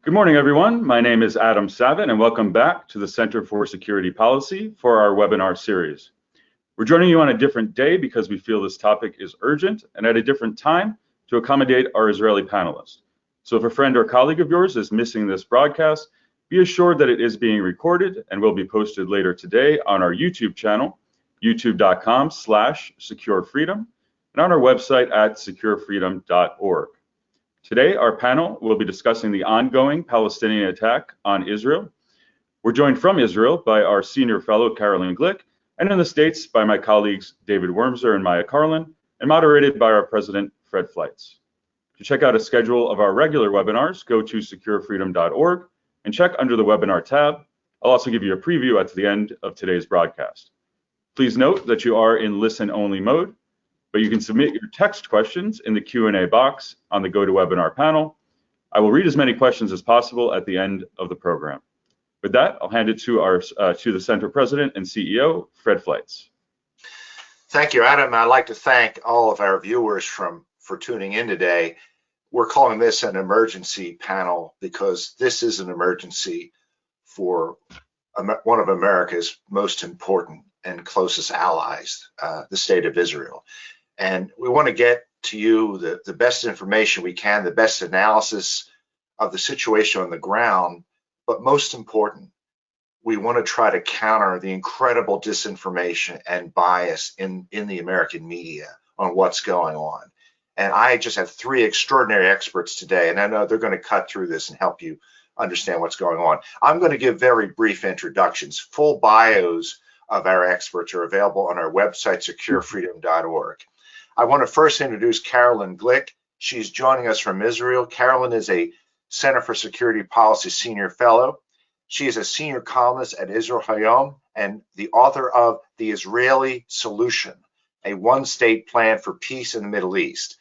Good morning, everyone. My name is Adam Savin, and welcome back to the Center for Security Policy for our webinar series. We're joining you on a different day because we feel this topic is urgent and at a different time to accommodate our Israeli panelists. So if a friend or colleague of yours is missing this broadcast, be assured that it is being recorded and will be posted later today on our YouTube channel, youtube.com/securefreedom, and on our website at securefreedom.org. Today, our panel will be discussing the ongoing Palestinian attack on Israel. We're joined from Israel by our senior fellow, Carolyn Glick, and in the States by my colleagues, David Wormser and Maya Carlin, and moderated by our president, Fred Fleitz. To check out a schedule of our regular webinars, go to securefreedom.org and check under the webinar tab. I'll also give you a preview at the end of today's broadcast. Please note that you are in listen-only mode, but you can submit your text questions in the Q&A box on the GoToWebinar panel. I will read as many questions as possible at the end of the program. With that, I'll hand it to the Center President and CEO, Fred Fleitz. Thank you, Adam. I'd like to thank all of our viewers for tuning in today. We're calling this an emergency panel because this is an emergency for one of America's most important and closest allies, the state of Israel. And we want to get to you the best information we can, the best analysis of the situation on the ground. But most important, we want to try to counter the incredible disinformation and bias in the American media on what's going on. And I just have three extraordinary experts today, and I know they're going to cut through this and help you understand what's going on. I'm going to give very brief introductions. Full bios of our experts are available on our website, securefreedom.org. I want to first introduce Carolyn Glick. She's joining us from Israel. Carolyn is a Center for Security Policy Senior Fellow. She is a senior columnist at Israel Hayom and the author of The Israeli Solution, a one-state plan for peace in the Middle East.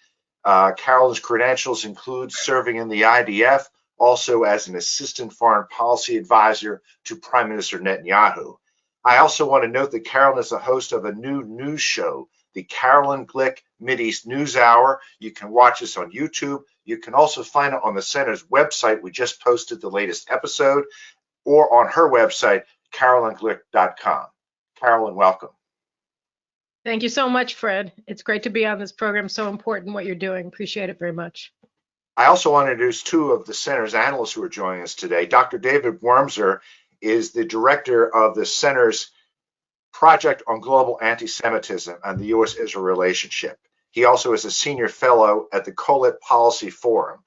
Carolyn's credentials include serving in the IDF, also as an assistant foreign policy advisor to Prime Minister Netanyahu. I also want to note that Carolyn is the host of a new news show, the Carolyn Glick Mideast News Hour. You can watch this on YouTube. You can also find it on the center's website. We just posted the latest episode, or on her website, carolynglick.com. Carolyn, welcome. Thank you so much, Fred. It's great to be on this program. So important what you're doing. Appreciate it very much. I also want to introduce two of the center's analysts who are joining us today. Dr. David Wormser is the director of the center's Project on Global Anti-Semitism and the U.S.-Israel relationship. He also is a senior fellow at the Colette Policy Forum.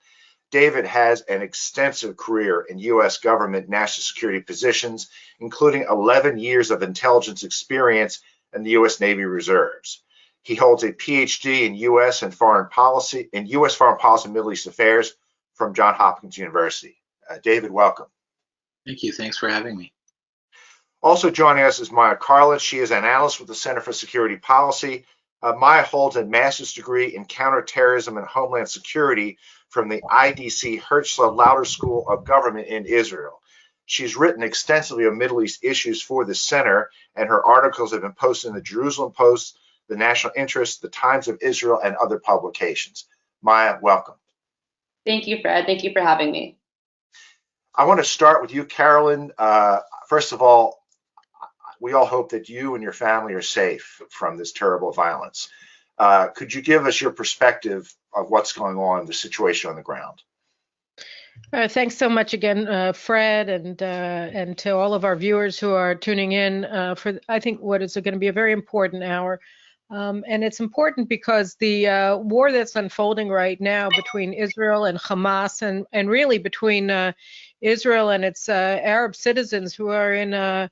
David has an extensive career in U.S. government national security positions, including 11 years of intelligence experience in the U.S. Navy Reserves. He holds a PhD in U.S. foreign policy and Middle East affairs from Johns Hopkins University. David, welcome. Thank you. Thanks for having me. Also joining us is Maya Carlin. She is an analyst with the Center for Security Policy. Maya holds a master's degree in counterterrorism and homeland security from the IDC Herzl Lauder School of Government in Israel. She's written extensively on Middle East issues for the center, and her articles have been posted in the Jerusalem Post, the National Interest, the Times of Israel, and other publications. Maya, welcome. Thank you, Fred. Thank you for having me. I want to start with you, Carolyn. First of all, we all hope that you and your family are safe from this terrible violence. Could you give us your perspective of what's going on, the situation on the ground? Thanks so much again, Fred, and to all of our viewers who are tuning in for, I think, what is going to be a very important hour. And it's important because the war that's unfolding right now between Israel and Hamas, and really between Israel and its Arab citizens who are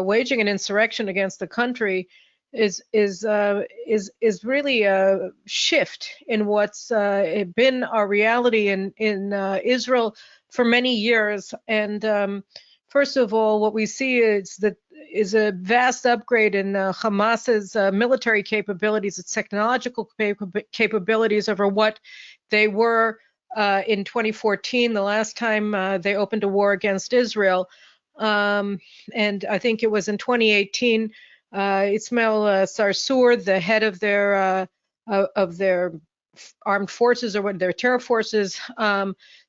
waging an insurrection against the country, is really a shift in what's been our reality in Israel for many years. And first of all, what we see is a vast upgrade in Hamas's military capabilities, its technological capabilities over what they were in 2014, the last time they opened a war against Israel. And I think it was in 2018, Ismail Sarsour, the head of their armed forces or what their terror forces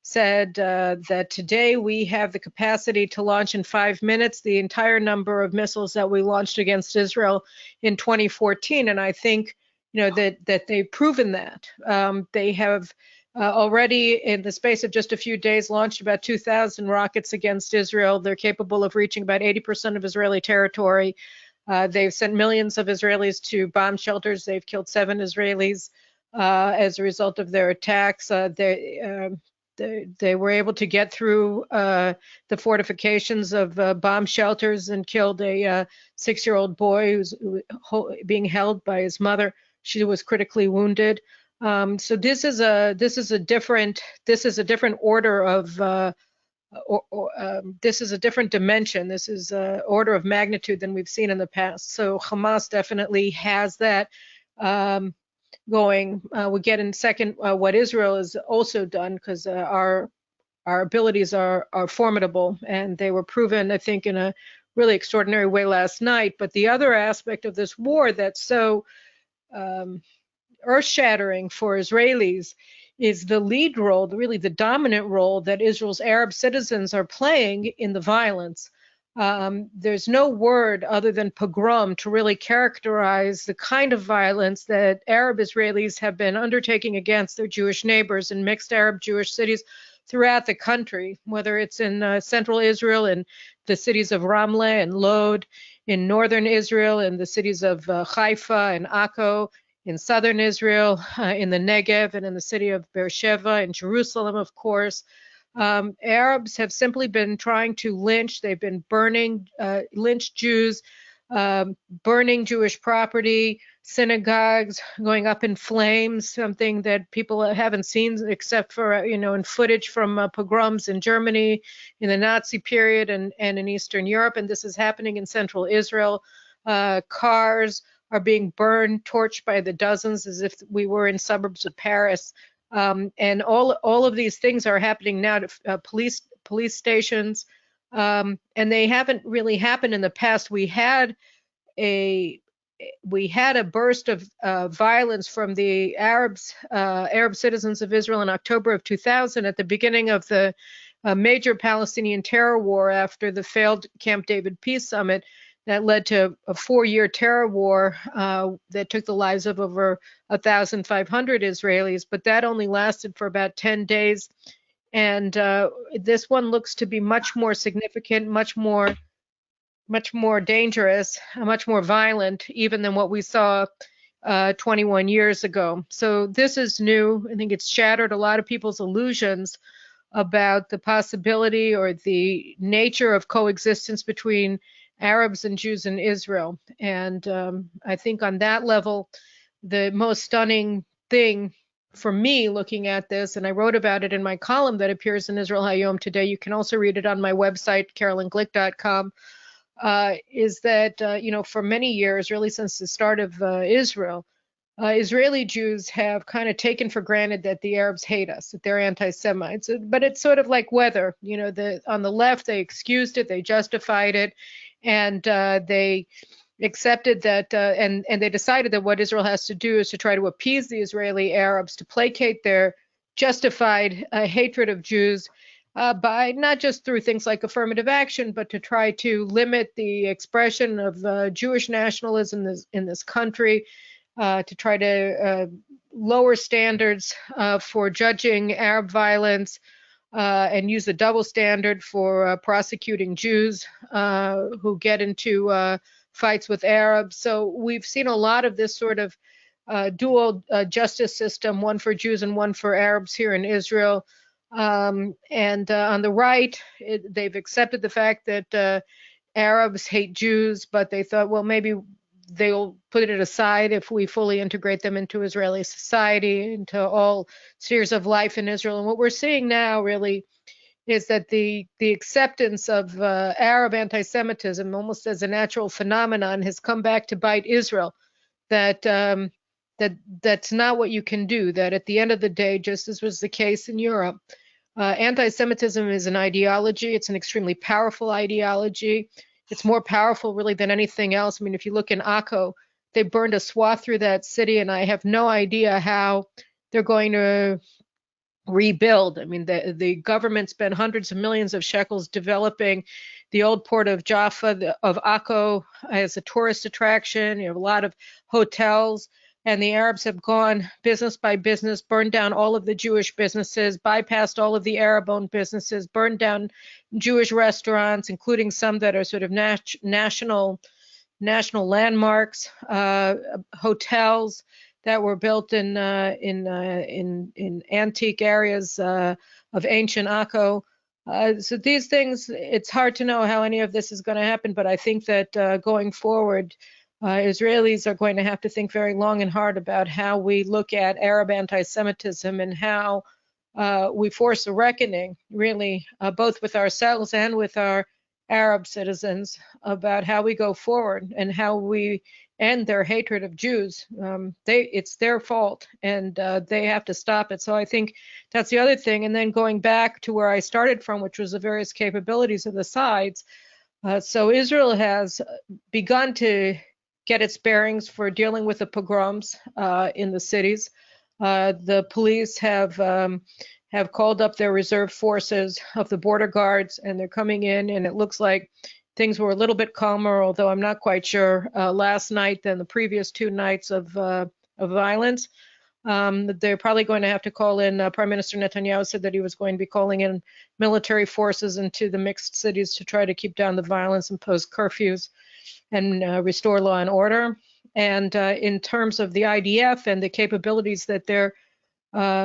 said that today we have the capacity to launch in 5 minutes the entire number of missiles that we launched against Israel in 2014. And I think, that they've proven that. They have already, in the space of just a few days, launched about 2,000 rockets against Israel. They're capable of reaching about 80% of Israeli territory. They've sent millions of Israelis to bomb shelters. They've killed 7 Israelis as a result of their attacks. They were able to get through the fortifications of bomb shelters and killed a 6-year-old boy who's being held by his mother. She was critically wounded. So this is a different order of this is a different dimension. This is an order of magnitude than we've seen in the past. So Hamas definitely has that going. We'll get in a second what Israel has also done, because our abilities are formidable, and they were proven, I think, in a really extraordinary way last night. But the other aspect of this war that's so earth-shattering for Israelis is the lead role, really the dominant role that Israel's Arab citizens are playing in the violence. There's no word other than pogrom to really characterize the kind of violence that Arab Israelis have been undertaking against their Jewish neighbors in mixed Arab-Jewish cities throughout the country, whether it's in central Israel, in the cities of Ramleh and Lod, in northern Israel, in the cities of Haifa and Akko, in southern Israel, in the Negev, and in the city of Beersheba, in Jerusalem, of course. Arabs have simply been trying to lynch. They've been lynch Jews, burning Jewish property, synagogues going up in flames, something that people haven't seen except for, in footage from pogroms in Germany in the Nazi period and in Eastern Europe. And this is happening in central Israel. Cars are being burned, torched by the dozens, as if we were in suburbs of Paris. And all of these things are happening now to police stations, and they haven't really happened in the past. We had a burst of violence from the Arab citizens of Israel in October of 2000, at the beginning of the major Palestinian terror war after the failed Camp David peace summit. That led to a 4-year terror war that took the lives of over 1,500 Israelis, but that only lasted for about 10 days. And this one looks to be much more significant, much more dangerous, much more violent, even than what we saw 21 years ago. So this is new. I think it's shattered a lot of people's illusions about the possibility or the nature of coexistence between Arabs and Jews in Israel. And I think on that level, the most stunning thing for me looking at this, and I wrote about it in my column that appears in Israel Hayom today, you can also read it on my website, carolynglick.com, is that, for many years, really since the start of Israel, Israeli Jews have kind of taken for granted that the Arabs hate us, that they're anti-Semites. But it's sort of like weather. On the left, they excused it, they justified it, and they accepted that, and they decided that what Israel has to do is to try to appease the Israeli Arabs, to placate their justified hatred of Jews by not just through things like affirmative action, but to try to limit the expression of Jewish nationalism in this country, to try to lower standards for judging Arab violence, and use the double standard for prosecuting Jews who get into fights with Arabs. So we've seen a lot of this sort of dual justice system, one for Jews and one for Arabs here in Israel. And on the right, they've accepted the fact that Arabs hate Jews, but they thought, well, maybe they'll put it aside if we fully integrate them into Israeli society, into all spheres of life in Israel. And what we're seeing now really is that the acceptance of Arab anti-Semitism almost as a natural phenomenon has come back to bite Israel. That's not what you can do. That at the end of the day, just as was the case in Europe, anti-Semitism is an ideology. It's an extremely powerful ideology. It's more powerful really than anything else. I mean, if you look in Akko, they burned a swath through that city, and I have no idea how they're going to rebuild. I mean, the government spent hundreds of millions of shekels developing the old port of Jaffa, of Akko, as a tourist attraction. You have a lot of hotels, and the Arabs have gone business by business, burned down all of the Jewish businesses, bypassed all of the Arab-owned businesses, burned down Jewish restaurants, including some that are sort of national landmarks, hotels that were built in antique areas of ancient Akko. So these things, it's hard to know how any of this is going to happen, but I think that going forward, Israelis are going to have to think very long and hard about how we look at Arab anti-Semitism and how we force a reckoning, really, both with ourselves and with our Arab citizens, about how we go forward and how we end their hatred of Jews. It's their fault, and they have to stop it. So I think that's the other thing. And then going back to where I started from, which was the various capabilities of the sides. So Israel has begun to get its bearings for dealing with the pogroms in the cities. The police have called up their reserve forces of the border guards, and they're coming in, and it looks like things were a little bit calmer, although I'm not quite sure, last night than the previous 2 nights of violence. They're probably going to have to call in, Prime Minister Netanyahu said that he was going to be calling in military forces into the mixed cities to try to keep down the violence, impose curfews, and restore law and order. And in terms of the IDF and the capabilities that they're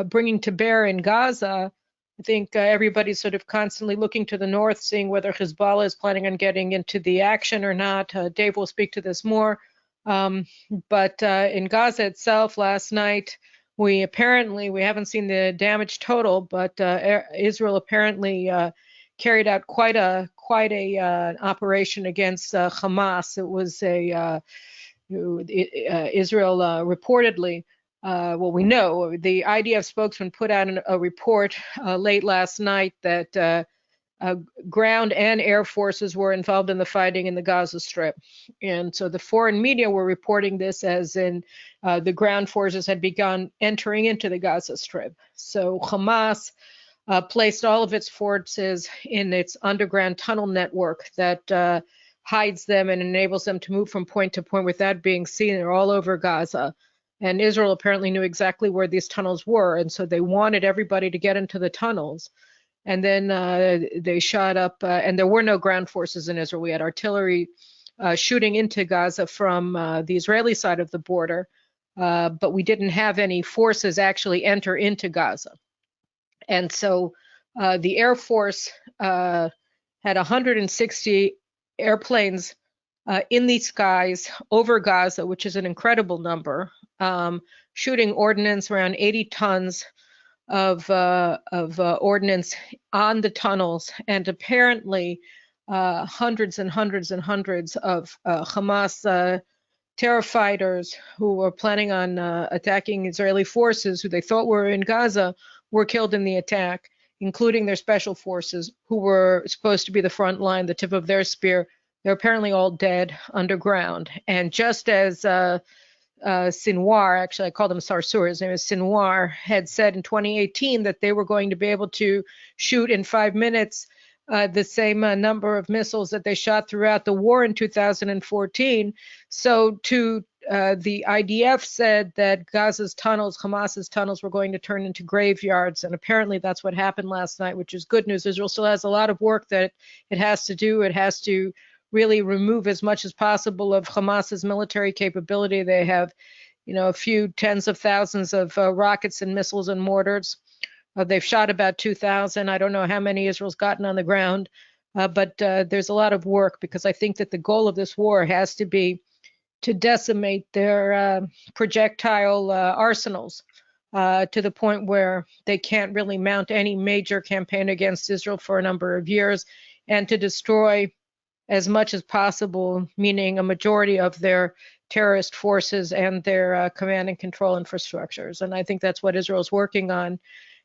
bringing to bear in Gaza, I think everybody's sort of constantly looking to the north, seeing whether Hezbollah is planning on getting into the action or not. Dave will speak to this more. But in Gaza itself, last night, we haven't seen the damage total, but Israel apparently carried out quite a operation against Hamas. It was Israel reportedly. Well, we know the IDF spokesman put out a report late last night that ground and air forces were involved in the fighting in the Gaza Strip. And so the foreign media were reporting this as in the ground forces had begun entering into the Gaza Strip. So Hamas placed all of its forces in its underground tunnel network that hides them and enables them to move from point to point without being seen. They're all over Gaza. And Israel apparently knew exactly where these tunnels were, and so they wanted everybody to get into the tunnels. And then they shot up, and there were no ground forces in Israel. We had artillery shooting into Gaza from the Israeli side of the border, but we didn't have any forces actually enter into Gaza. And so the Air Force had 160 airplanes in the skies over Gaza, which is an incredible number, shooting ordnance, around 80 tons of ordnance on the tunnels, and apparently hundreds and hundreds and hundreds of Hamas terror fighters who were planning on attacking Israeli forces who they thought were in Gaza were killed in the attack, including their special forces who were supposed to be the front line, the tip of their spear. They're apparently all dead underground. And just as Sinwar, actually I called him Sarsour, his name is Sinwar, had said in 2018 that they were going to be able to shoot in 5 minutes the same number of missiles that they shot throughout the war in 2014. So the IDF said that Gaza's tunnels, Hamas's tunnels, were going to turn into graveyards, and apparently that's what happened last night, which is good news. Israel still has a lot of work that it has to do. It has to really remove as much as possible of Hamas's military capability. They have, a few tens of thousands of rockets and missiles and mortars. They've shot about 2,000. I don't know how many Israel's gotten on the ground, but there's a lot of work, because I think that the goal of this war has to be to decimate their projectile arsenals to the point where they can't really mount any major campaign against Israel for a number of years, and to destroy as much as possible, meaning a majority of their terrorist forces and their command and control infrastructures. And I think that's what Israel's working on.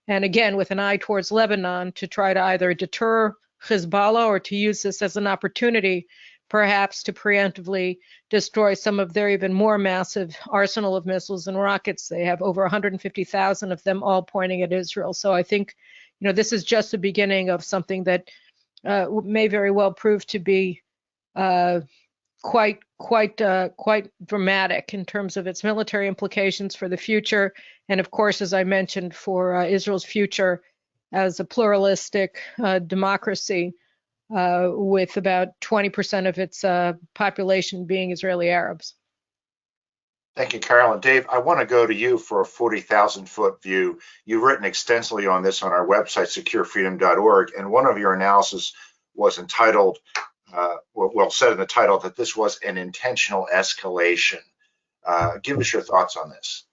And again, with an eye towards Lebanon, to try to either deter Hezbollah or to use this as an opportunity perhaps to preemptively destroy some of their even more massive arsenal of missiles and rockets. They have over 150,000 of them, all pointing at Israel. So I think, this is just the beginning of something that may very well prove to be quite dramatic in terms of its military implications for the future, and of course, as I mentioned, for Israel's future as a pluralistic democracy with about 20% of its population being Israeli Arabs. Thank you, Carolyn. Dave, I want to go to you for a 40,000-foot view. You've written extensively on this on our website, securefreedom.org, and one of your analysis was entitled, said in the title, that this was an intentional escalation. Give us your thoughts on this.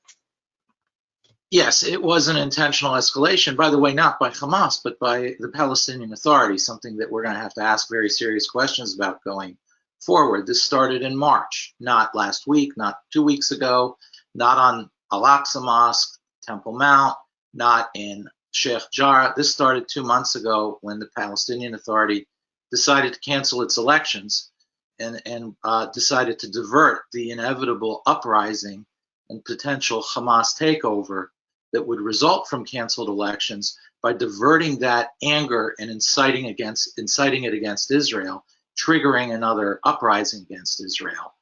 Yes, it was an intentional escalation, by the way, not by Hamas, but by the Palestinian Authority, something that we're going to have to ask very serious questions about going forward. This started in March, not last week, not 2 weeks ago, not on Al-Aqsa Mosque, Temple Mount, not in Sheikh Jarrah. This started 2 months ago when the Palestinian Authority decided to cancel its elections and decided to divert the inevitable uprising and potential Hamas takeover that would result from canceled elections by diverting that anger and inciting it against Israel, triggering another uprising against Israel.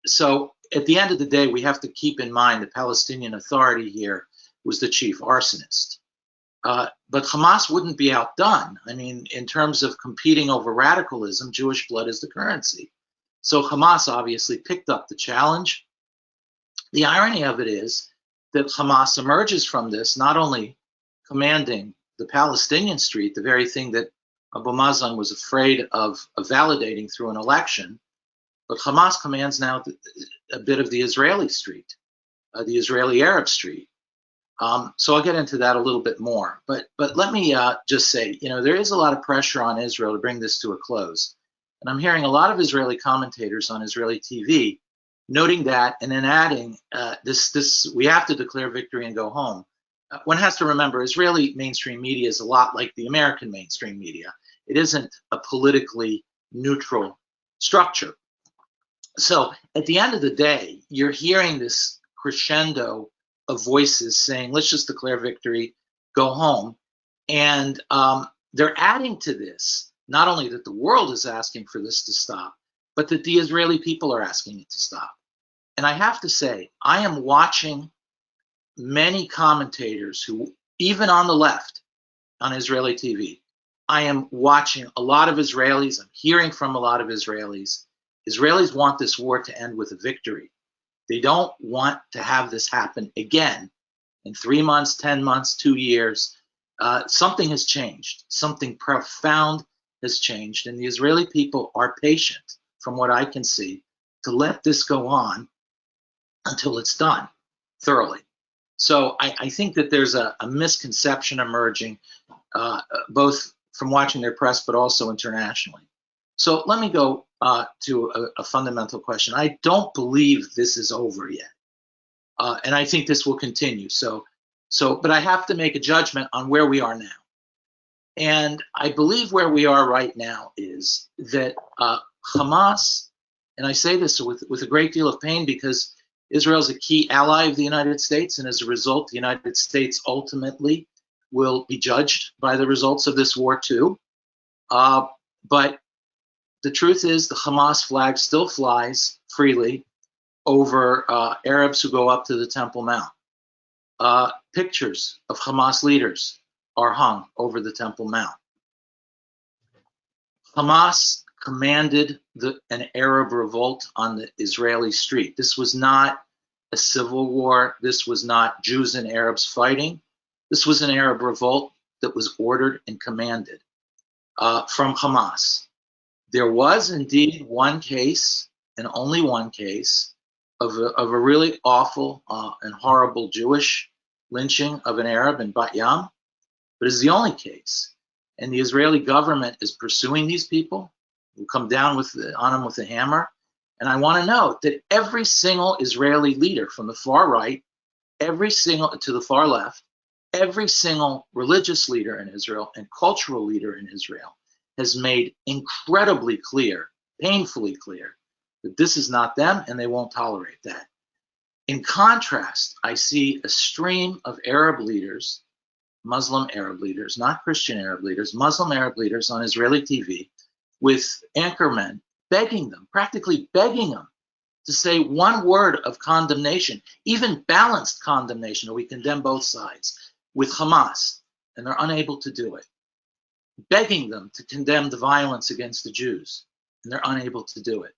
So at the end of the day, we have to keep in mind the Palestinian Authority here was the chief arsonist. But Hamas wouldn't be outdone. I mean, in terms of competing over radicalism, Jewish blood is the currency. So Hamas obviously picked up the challenge. The irony of it is that Hamas emerges from this not only commanding the Palestinian street, the very thing that Abu Mazen was afraid of validating through an election, but Hamas commands now a bit of the Israeli street, the Israeli Arab street. So I'll get into that a little bit more. But let me just say, there is a lot of pressure on Israel to bring this to a close. And I'm hearing a lot of Israeli commentators on Israeli TV noting that and then adding we have to declare victory and go home. One has to remember Israeli mainstream media is a lot like the American mainstream media. It isn't a politically neutral structure. So at the end of the day, you're hearing this crescendo of voices saying, let's just declare victory, go home. And they're adding to this, not only that the world is asking for this to stop, but that the Israeli people are asking it to stop. And I have to say, I am watching many commentators who, even on the left, on Israeli TV, I am watching a lot of Israelis, I'm hearing from a lot of Israelis. Israelis want this war to end with a victory. They don't want to have this happen again in 3 months, 10 months, 2 years. Something has changed. Something profound has changed. And the Israeli people are patient, from what I can see, to let this go on until it's done thoroughly. So I think that there's a misconception emerging, both from watching their press, but also internationally. So let me go to a fundamental question. I don't believe this is over yet. And I think this will continue. But I have to make a judgment on where we are now. And I believe where we are right now is that Hamas, and I say this with a great deal of pain because Israel is a key ally of the United States, and as a result, the United States ultimately will be judged by the results of this war too. But the truth is the Hamas flag still flies freely over Arabs who go up to the Temple Mount. Pictures of Hamas leaders are hung over the Temple Mount. Hamas commanded an Arab revolt on the Israeli street. This was not a civil war. This was not Jews and Arabs fighting. This was an Arab revolt that was ordered and commanded from Hamas. There was indeed one case, and only one case, of a really awful and horrible Jewish lynching of an Arab in Bat Yam, but it's the only case. And the Israeli government is pursuing these people who come down on them with a hammer. And I want to note that every single Israeli leader, from the far right, every single to the far left, every single religious leader in Israel and cultural leader in Israel has made incredibly clear, painfully clear, that this is not them and they won't tolerate that. In contrast, I see a stream of Arab leaders, Muslim Arab leaders, not Christian Arab leaders, Muslim Arab leaders on Israeli TV with anchormen begging them, practically begging them to say one word of condemnation, even balanced condemnation, or we condemn both sides, with Hamas, and they're unable to do it. Begging them to condemn the violence against the Jews, and they're unable to do it.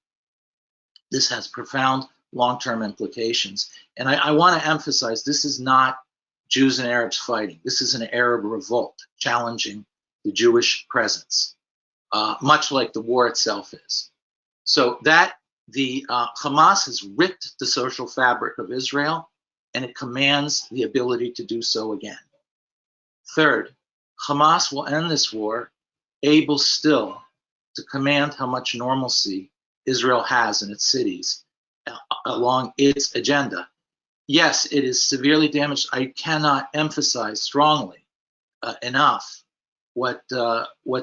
This has profound long-term implications. And I want to emphasize, this is not Jews and Arabs fighting. This is an Arab revolt challenging the Jewish presence, much like the war itself is. So that the Hamas has ripped the social fabric of Israel, and it commands the ability to do so again. Third, Hamas will end this war able still to command how much normalcy Israel has in its cities along its agenda. Yes, it is severely damaged. I cannot emphasize strongly enough what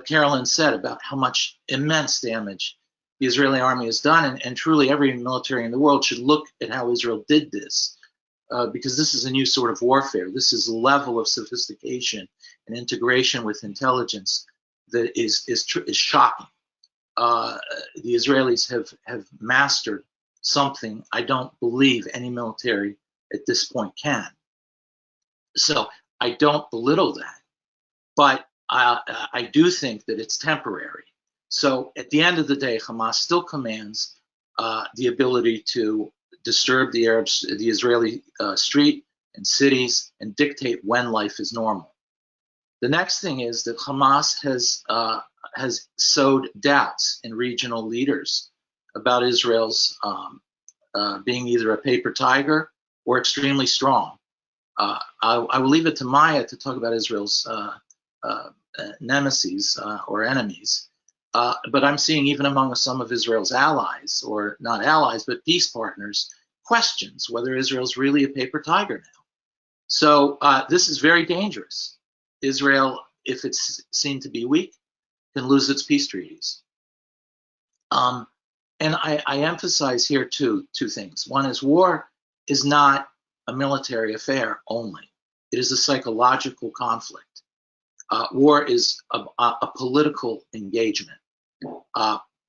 Carolyn said about how much immense damage the Israeli army has done, and truly every military in the world should look at how Israel did this, because this is a new sort of warfare. This is a level of sophistication and integration with intelligence that is shocking. The Israelis have mastered something I don't believe any military at this point can. So I don't belittle that, but I do think that it's temporary. So at the end of the day, Hamas still commands the ability to disturb the Israeli street and cities and dictate when life is normal. The next thing is that Hamas has sowed doubts in regional leaders about Israel's being either a paper tiger or extremely strong. I will leave it to Maya to talk about Israel's nemesis or enemies. But I'm seeing even among some of Israel's allies, or not allies, but peace partners, questions whether Israel's really a paper tiger now. So this is very dangerous. Israel, if it's seen to be weak, can lose its peace treaties. And I emphasize here two things. One is war is not a military affair only. It is a psychological conflict. War is a political engagement.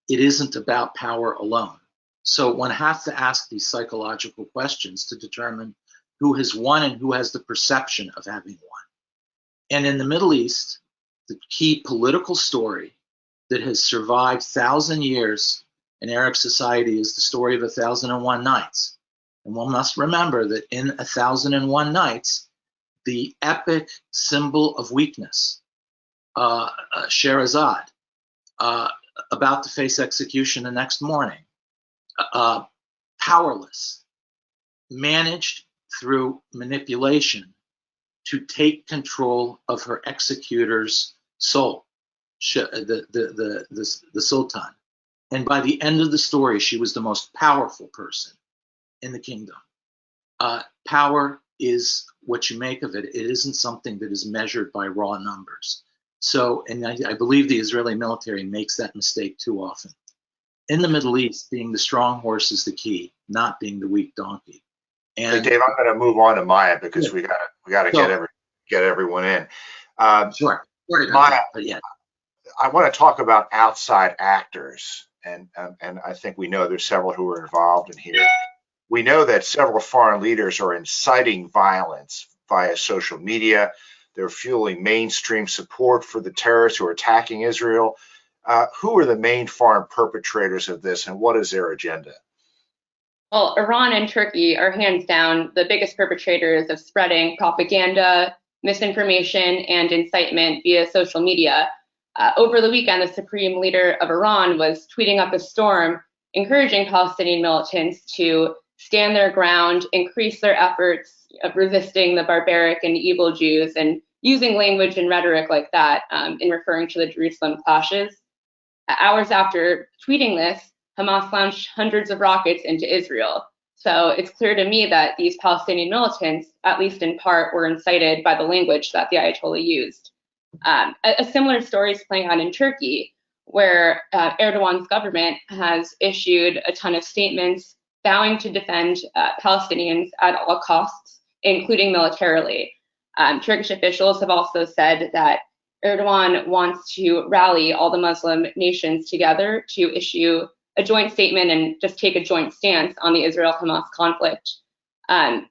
It isn't about power alone. So one has to ask these psychological questions to determine who has won and who has the perception of having won. And in the Middle East, the key political story that has survived 1,000 years in Arab society is the story of 1,001 Nights. And one must remember that in 1,001 Nights, the epic symbol of weakness, Sherazade, about to face execution the next morning, powerless, managed through manipulation to take control of her executor's soul, the Sultan. And by the end of the story, she was the most powerful person in the kingdom. Power is what you make of it. It isn't something that is measured by raw numbers. So, and I believe the Israeli military makes that mistake too often. In the Middle East, being the strong horse is the key, not being the weak donkey. And hey, Dave, I'm going to move on to Maya because we got to get everyone in. Sure. Maya, but yeah. I want to talk about outside actors, and I think we know there's several who are involved in here. We know that several foreign leaders are inciting violence via social media. They're fueling mainstream support for the terrorists who are attacking Israel. Who are the main foreign perpetrators of this, and what is their agenda? Well, Iran and Turkey are hands down the biggest perpetrators of spreading propaganda, misinformation, and incitement via social media. Over the weekend, the supreme leader of Iran was tweeting up a storm, encouraging Palestinian militants to stand their ground, increase their efforts of resisting the barbaric and evil Jews, and using language and rhetoric like that in referring to the Jerusalem clashes. Hours after tweeting this, Hamas launched hundreds of rockets into Israel. So it's clear to me that these Palestinian militants, at least in part, were incited by the language that the Ayatollah used. A similar story is playing out in Turkey, where Erdogan's government has issued a ton of statements vowing to defend Palestinians at all costs, including militarily. Turkish officials have also said that Erdogan wants to rally all the Muslim nations together to issue a joint statement and just take a joint stance on the Israel-Hamas conflict. And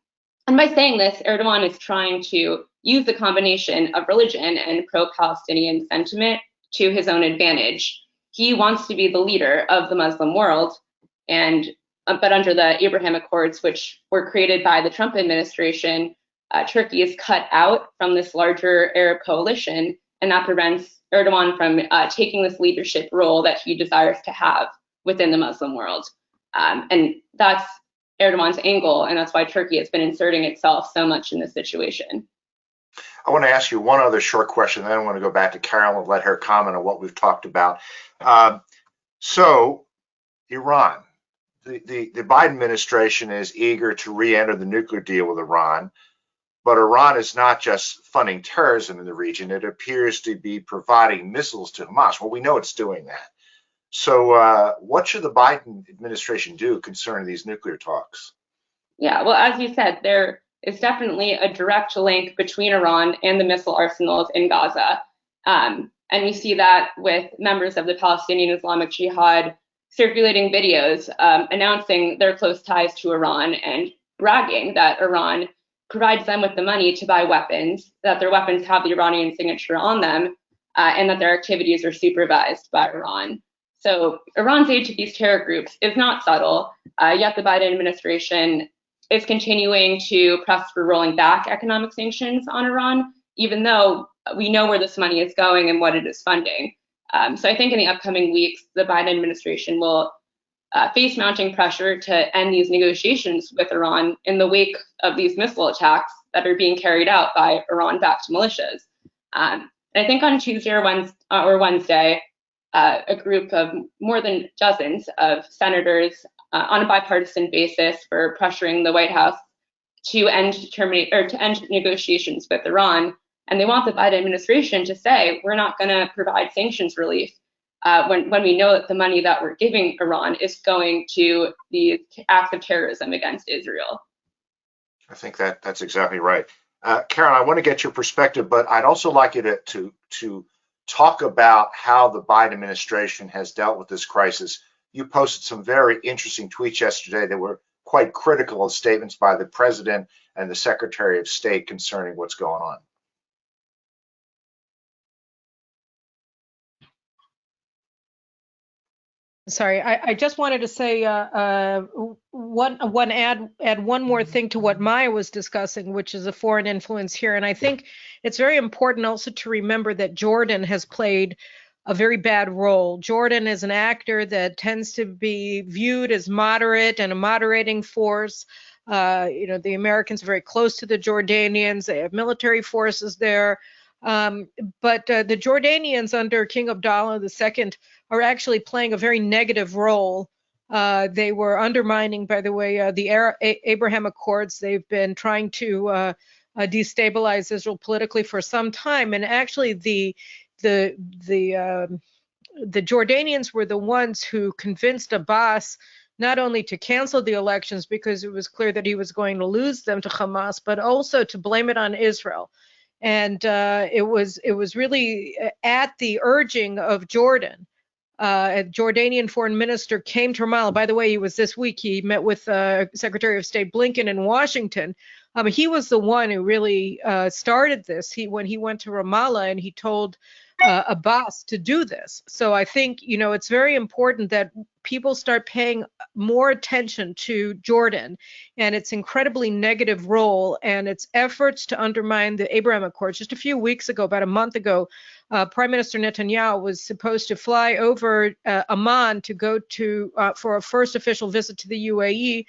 by saying this, Erdogan is trying to use the combination of religion and pro-Palestinian sentiment to his own advantage. He wants to be the leader of the Muslim world, but under the Abraham Accords, which were created by the Trump administration, Turkey is cut out from this larger Arab coalition, and that prevents Erdogan from taking this leadership role that he desires to have within the Muslim world. And that's Erdogan's angle, and that's why Turkey has been inserting itself so much in this situation. I want to ask you one other short question, then I want to go back to Carol and let her comment on what we've talked about. So, Iran. The Biden administration is eager to re-enter the nuclear deal with Iran, but Iran is not just funding terrorism in the region. It appears to be providing missiles to Hamas. Well, we know it's doing that. So what should the Biden administration do concerning these nuclear talks? Yeah, well, as you said, there is definitely a direct link between Iran and the missile arsenals in Gaza. And we see that with members of the Palestinian Islamic Jihad circulating videos announcing their close ties to Iran and bragging that Iran provides them with the money to buy weapons, that their weapons have the Iranian signature on them, and that their activities are supervised by Iran. So Iran's aid to these terror groups is not subtle, yet the Biden administration is continuing to press for rolling back economic sanctions on Iran, even though we know where this money is going and what it is funding. So I think in the upcoming weeks, the Biden administration will face mounting pressure to end these negotiations with Iran in the wake of these missile attacks that are being carried out by Iran-backed militias. And I think on Tuesday or Wednesday, a group of more than dozens of senators on a bipartisan basis were pressuring the White House to end negotiations with Iran. And they want the Biden administration to say, we're not going to provide sanctions relief when we know that the money that we're giving Iran is going to the acts of terrorism against Israel. I think that's exactly right. Karen, I want to get your perspective, but I'd also like you to talk about how the Biden administration has dealt with this crisis. You posted some very interesting tweets yesterday that were quite critical of statements by the president and the Secretary of State concerning what's going on. Sorry, I just wanted to say add one more thing to what Maya was discussing, which is a foreign influence here. And I think it's very important also to remember that Jordan has played a very bad role. Jordan is an actor that tends to be viewed as moderate and a moderating force. The Americans are very close to the Jordanians. They have military forces there. But the Jordanians under King Abdullah II are actually playing a very negative role. They were undermining, by the way, the Abraham Accords. They've been trying to destabilize Israel politically for some time, and actually the Jordanians were the ones who convinced Abbas not only to cancel the elections because it was clear that he was going to lose them to Hamas, but also to blame it on Israel. And it was really at the urging of Jordan. A Jordanian foreign minister came to Ramallah. By the way, he was this week. He met with Secretary of State Blinken in Washington. He was the one who really started this. When he went to Ramallah and he told Abbas to do this. So I think, it's very important that people start paying more attention to Jordan and its incredibly negative role and its efforts to undermine the Abraham Accords. Just a few weeks ago, about a month ago, Prime Minister Netanyahu was supposed to fly over Amman to go to for a first official visit to the UAE.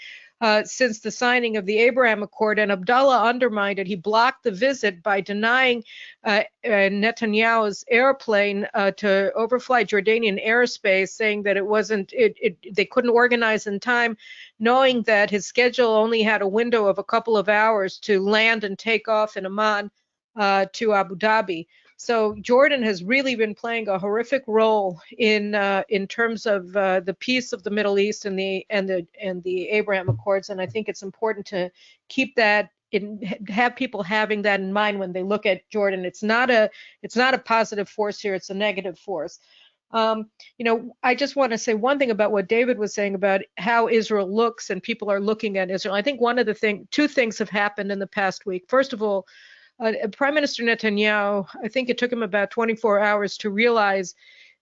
Since the signing of the Abraham Accord, and Abdullah undermined it. He blocked the visit by denying Netanyahu's airplane to overfly Jordanian airspace, saying that they couldn't organize in time, knowing that his schedule only had a window of a couple of hours to land and take off in Amman to Abu Dhabi. So Jordan has really been playing a horrific role in terms of the peace of the Middle East and the Abraham Accords, and I think it's important to keep that have people having that in mind when they look at Jordan. It's not a positive force here; it's a negative force. I just want to say one thing about what David was saying about how Israel looks and people are looking at Israel. I think two things have happened in the past week. First of all, Prime Minister Netanyahu, I think it took him about 24 hours to realize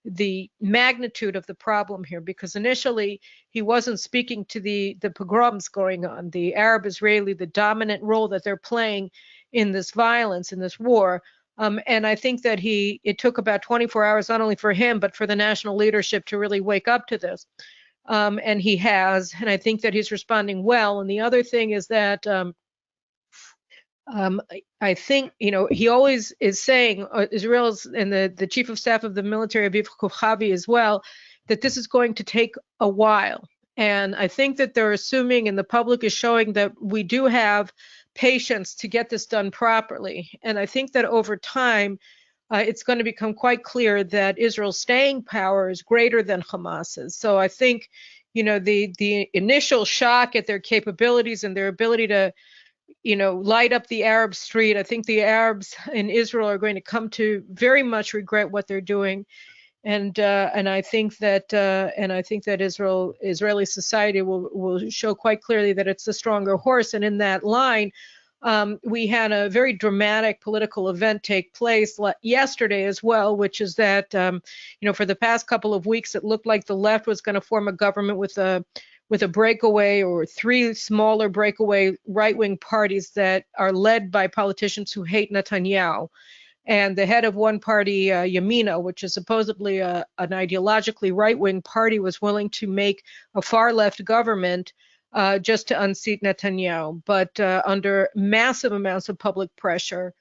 the magnitude of the problem here, because initially he wasn't speaking to the pogroms going on, the Arab-Israeli, the dominant role that they're playing in this violence, in this war. And I think that it took about 24 hours, not only for him, but for the national leadership to really wake up to this. And he has, and I think that he's responding well. And the other thing is that I think, he always is saying, Israel's, and the chief of staff of the military, Aviv Kochavi, as well, that this is going to take a while. And I think that they're assuming, and the public is showing, that we do have patience to get this done properly. And I think that over time, it's going to become quite clear that Israel's staying power is greater than Hamas's. So I think, the initial shock at their capabilities and their ability to, light up the Arab street, I think the Arabs in Israel are going to come to very much regret what they're doing. And I think that Israeli society will show quite clearly that it's the stronger horse. And in that line, we had a very dramatic political event take place yesterday as well, which is that for the past couple of weeks, it looked like the left was going to form a government with a breakaway or three smaller breakaway right-wing parties that are led by politicians who hate Netanyahu. And the head of one party, Yamina, which is supposedly an ideologically right-wing party, was willing to make a far-left government just to unseat Netanyahu. But under massive amounts of public pressure,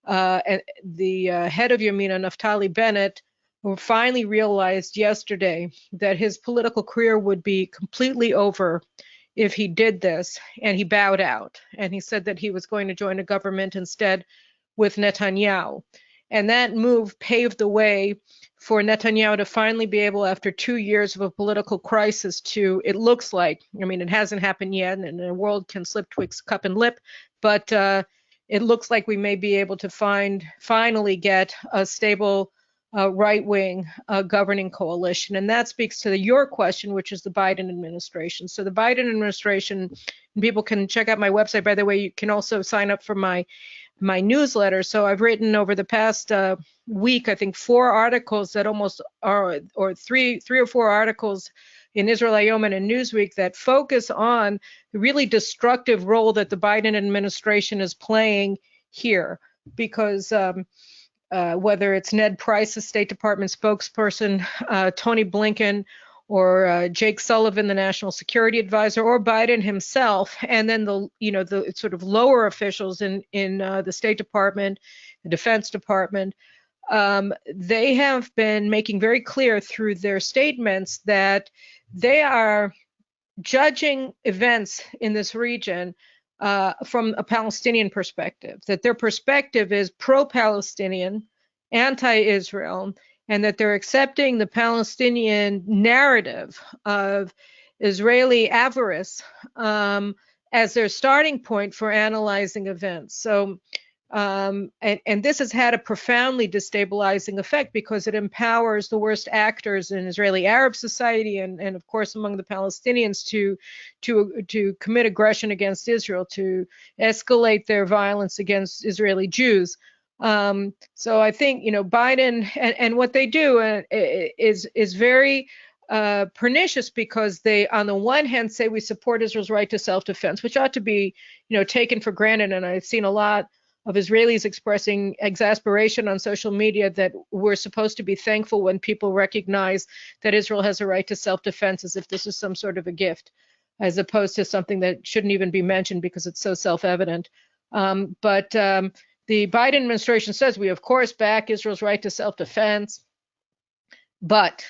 and the head of Yamina, Naftali Bennett, who finally realized yesterday that his political career would be completely over if he did this, and he bowed out. And he said that he was going to join a government instead with Netanyahu. And that move paved the way for Netanyahu to finally be able, after 2 years of a political crisis, it looks like, it hasn't happened yet, and the world can slip twixt cup and lip, but it looks like we may be able to finally get a stable right-wing governing coalition. And that speaks to your question, which is the Biden administration. So the Biden administration, and people can check out my website. By the way, you can also sign up for my newsletter. So I've written over the past week, I think 4 articles that almost are, or three or four articles in Israel Hayom and in Newsweek that focus on the really destructive role that the Biden administration is playing here. Because whether it's Ned Price, the State Department spokesperson, Tony Blinken, or Jake Sullivan, the National Security Advisor, or Biden himself, and then the sort of lower officials in the State Department, the Defense Department, they have been making very clear through their statements that they are judging events in this region from a Palestinian perspective, that their perspective is pro-Palestinian, anti-Israel, and that they're accepting the Palestinian narrative of Israeli avarice as their starting point for analyzing events. So, and this has had a profoundly destabilizing effect because it empowers the worst actors in Israeli Arab society and of course among the Palestinians to commit aggression against Israel, to escalate their violence against Israeli Jews. So I think, Biden and what they do is very pernicious, because they, on the one hand, say we support Israel's right to self-defense, which ought to be, taken for granted. And I've seen a lot of Israelis expressing exasperation on social media that we're supposed to be thankful when people recognize that Israel has a right to self-defense, as if this is some sort of a gift, as opposed to something that shouldn't even be mentioned because it's so self-evident. But the Biden administration says we, of course, back Israel's right to self-defense, but,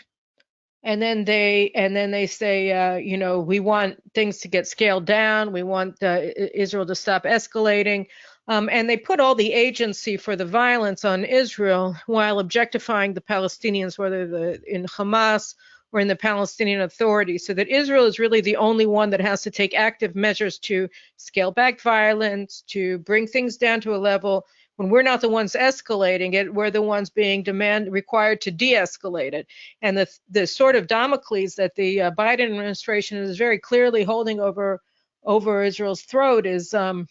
and then they say, we want things to get scaled down. We want Israel to stop escalating. And they put all the agency for the violence on Israel while objectifying the Palestinians, whether in Hamas or in the Palestinian Authority, so that Israel is really the only one that has to take active measures to scale back violence, to bring things down to a level when we're not the ones escalating it, we're the ones being required to de-escalate it. And the sort of Damocles that the Biden administration is very clearly holding over Israel's throat is the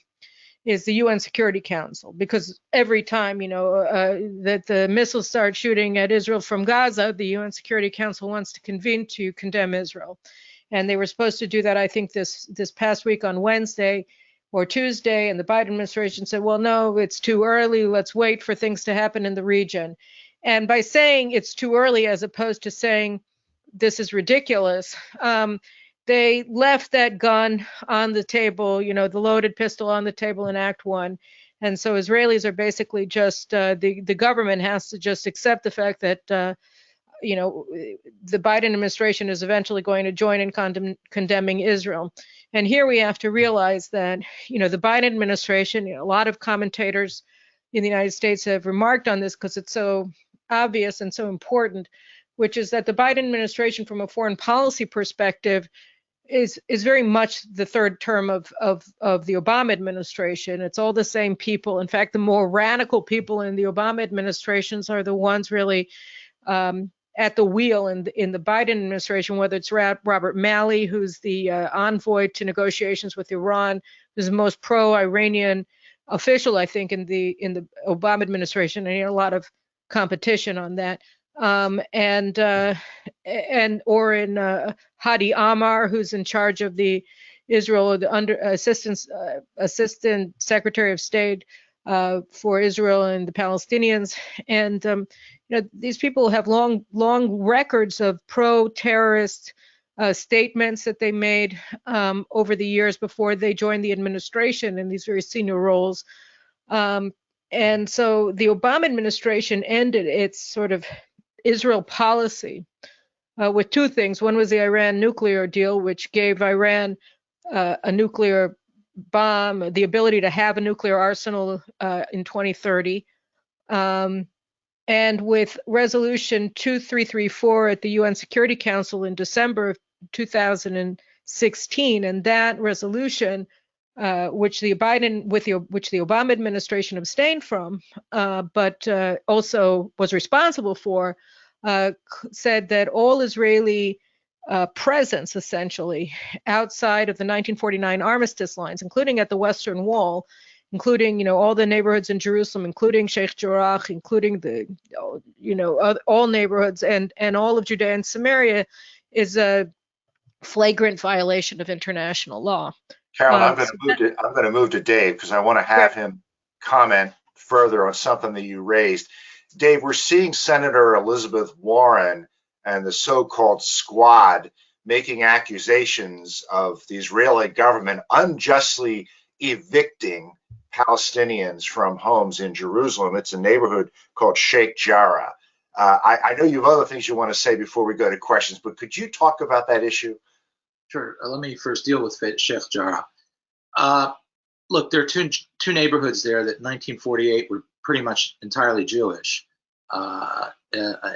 UN Security Council, because every time, that the missiles start shooting at Israel from Gaza, the UN Security Council wants to convene to condemn Israel. And they were supposed to do that, I think, this past week on Wednesday or Tuesday, and the Biden administration said, well, no, it's too early. Let's wait for things to happen in the region. And by saying it's too early, as opposed to saying this is ridiculous, they left that gun on the table, the loaded pistol on the table in Act 1. And so Israelis are basically just, the government has to just accept the fact that, the Biden administration is eventually going to join in condemning Israel. And here we have to realize that, the Biden administration, a lot of commentators in the United States have remarked on this because it's so obvious and so important, which is that the Biden administration, from a foreign policy perspective, is very much the third term of the Obama administration. It's all the same people. In fact, the more radical people in the Obama administrations are the ones really at the wheel in the Biden administration, whether it's Robert Malley, who's the envoy to negotiations with Iran, who's the most pro-Iranian official, I think, in the Obama administration, and a lot of competition on that. Or in Hadi Amar, who's in charge of the Israel, the assistant Secretary of State for Israel and the Palestinians. And these people have long records of pro-terrorist statements that they made over the years before they joined the administration in these very senior roles. And so the Obama administration ended its sort of Israel policy with two things. One was the Iran nuclear deal, which gave Iran a nuclear bomb, the ability to have a nuclear arsenal in 2030. And with Resolution 2334 at the UN Security Council in December of 2016, and that resolution, which the Obama administration abstained from, but also was responsible for, said that all Israeli presence, essentially, outside of the 1949 armistice lines, including at the Western Wall, including all the neighborhoods in Jerusalem, including Sheikh Jarrah, including the all neighborhoods and all of Judea and Samaria, is a flagrant violation of international law. Carolyn, I'm going to move to Dave because I want to have him comment further on something that you raised. Dave, we're seeing Senator Elizabeth Warren and the so-called squad making accusations of the Israeli government unjustly evicting Palestinians from homes in Jerusalem. It's a neighborhood called Sheikh Jarrah. I know you have other things you want to say before we go to questions, but could you talk about that issue? Sure. Let me first deal with Sheikh Jarrah. Look, there are two neighborhoods there that in 1948 were pretty much entirely Jewish. I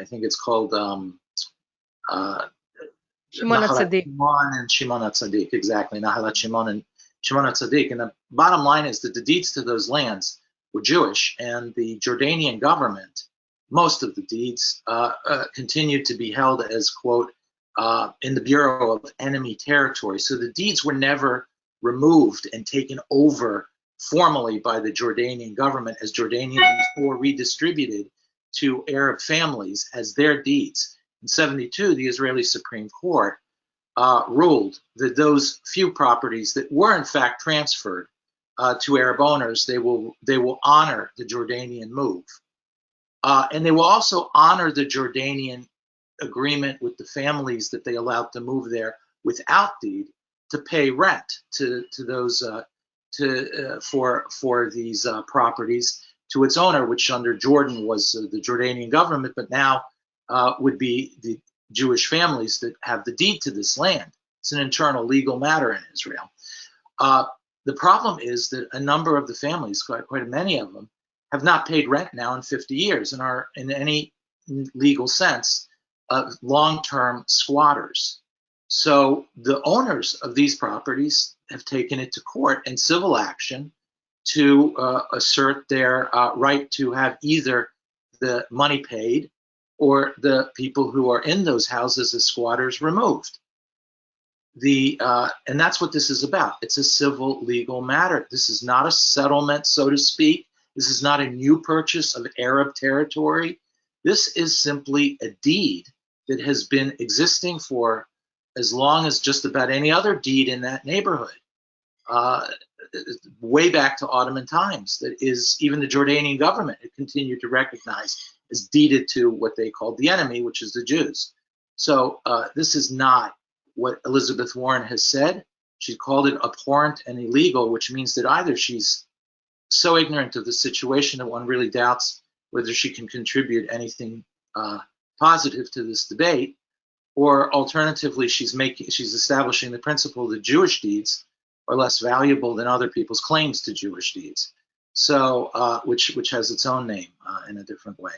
think it's called Shimon HaTzadik and Shimon HaTzadik, exactly. Nahalat Shimon and Shimon HaTzadik. And the bottom line is that the deeds to those lands were Jewish, and the Jordanian government, most of the deeds, continued to be held as, quote, in the Bureau of Enemy Territory. So the deeds were never removed and taken over formally by the Jordanian government as Jordanians were redistributed to Arab families as their deeds. In 1972, the Israeli Supreme Court ruled that those few properties that were in fact transferred to Arab owners, they will honor the Jordanian move. And they will also honor the Jordanian agreement with the families that they allowed to move there without deed to pay rent to those for these properties to its owner, which under Jordan was the Jordanian government, but now would be the Jewish families that have the deed to this land. It's an internal legal matter in Israel. The The problem is that a number of the families, quite many of them, have not paid rent now in 50 years and are, in any legal sense, long-term squatters. So the owners of these properties have taken it to court in civil action to assert their right to have either the money paid or the people who are in those houses as squatters removed. And that's what this is about. It's a civil legal matter. This is not a settlement, so to speak. This is not a new purchase of Arab territory. This is simply a deed that has been existing for as long as just about any other deed in that neighborhood, way back to Ottoman times, that is even the Jordanian government had continued to recognize as deeded to what they called the enemy, which is the Jews. So this is not what Elizabeth Warren has said. She called it abhorrent and illegal, which means that either she's so ignorant of the situation that one really doubts whether she can contribute anything positive to this debate, or alternatively, she's establishing the principle that Jewish deeds are less valuable than other people's claims to Jewish deeds. So, which has its own name in a different way.